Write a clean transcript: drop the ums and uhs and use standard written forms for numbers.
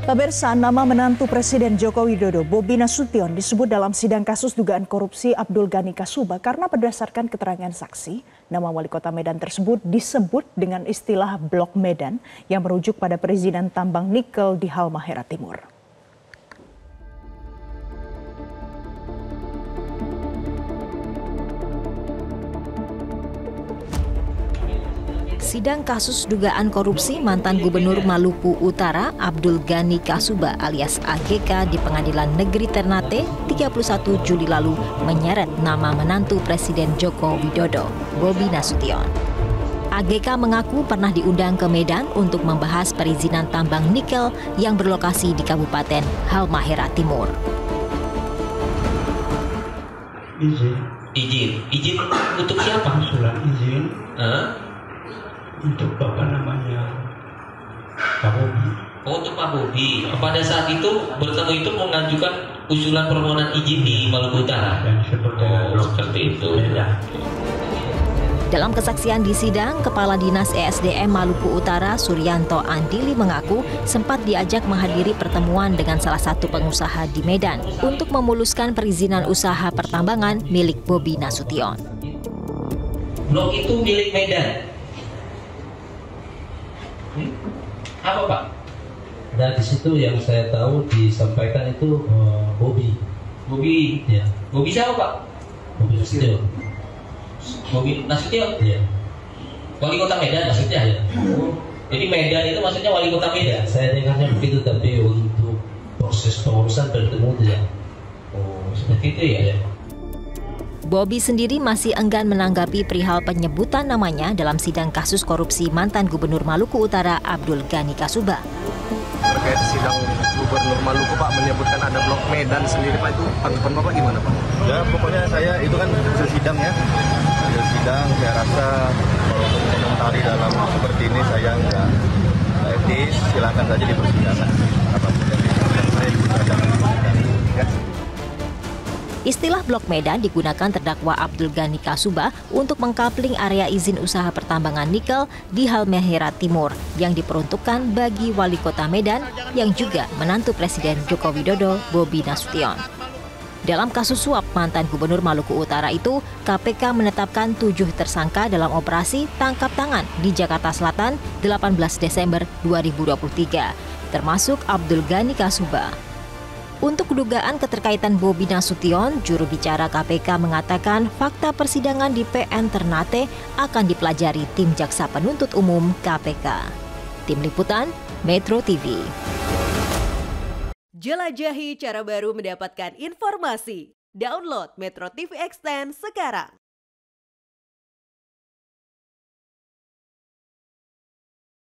Pemirsa, nama menantu Presiden Joko Widodo, Bobi Nasution, disebut dalam sidang kasus dugaan korupsi Abdul Ghani Kasuba karena berdasarkan keterangan saksi, nama wali kota Medan tersebut disebut dengan istilah Blok Medan yang merujuk pada perizinan tambang nikel di Halmahera Timur. Sidang kasus dugaan korupsi mantan Gubernur Maluku Utara Abdul Ghani Kasuba alias AGK di Pengadilan Negeri Ternate 31 Juli lalu menyeret nama menantu Presiden Joko Widodo, Bobi Nasution. AGK mengaku pernah diundang ke Medan untuk membahas perizinan tambang nikel yang berlokasi di Kabupaten Halmahera Timur. Izin untuk siapa? Surat izin. Untuk bapak namanya Pak Bobi. Oh, untuk Pak Bobi. Pada saat itu bertemu itu mengajukan usulan permohonan izin di Maluku Utara. Seperti itu. Ya. Dalam kesaksian di sidang, Kepala Dinas ESDM Maluku Utara Suryanto Andili mengaku sempat diajak menghadiri pertemuan dengan salah satu pengusaha di Medan untuk memuluskan perizinan usaha pertambangan milik Bobi Nasution. Blok itu milik Medan. Apa Pak? Dan di situ yang saya tahu disampaikan itu Bobi. Bobi. Ya. Bobi siapa Pak? Bobi Nasution. Bobi Nasution. Iya. Wali Kota Medan maksudnya. Iya. Jadi Medan itu maksudnya wali kota Medan. Saya dengarnya begitu, tapi untuk proses pengurusan bertemu tidak. Oh, seperti itu ya. Ya. Bobi sendiri masih enggan menanggapi perihal penyebutan namanya dalam sidang kasus korupsi mantan Gubernur Maluku Utara Abdul Ghani Kasuba. Terkait sidang Gubernur Maluku Pak menyebutkan ada Blok Medan sendiri Pak, itu tanggapan Bapak gimana Pak? Ya pokoknya saya itu kan hasil sidang ya. Hasil sidang saya rasa kalau untuk komentari dalam seperti ini saya nggak etis, silakan saja di persidangan. Apapun yang disampaikan saya ikut saja persidangan. Ya. Istilah Blok Medan digunakan terdakwa Abdul Ghani Kasuba untuk mengkapling area izin usaha pertambangan nikel di Halmahera Timur yang diperuntukkan bagi wali kota Medan yang juga menantu Presiden Joko Widodo, Bobi Nasution. Dalam kasus suap mantan Gubernur Maluku Utara itu, KPK menetapkan 7 tersangka dalam operasi tangkap tangan di Jakarta Selatan 18 Desember 2023, termasuk Abdul Ghani Kasuba. Untuk dugaan keterkaitan Bobi Nasution, juru bicara KPK mengatakan fakta persidangan di PN Ternate akan dipelajari tim Jaksa Penuntut Umum KPK. Tim Liputan, Metro TV. Jelajahi cara baru mendapatkan informasi. Download Metro TV Extend sekarang.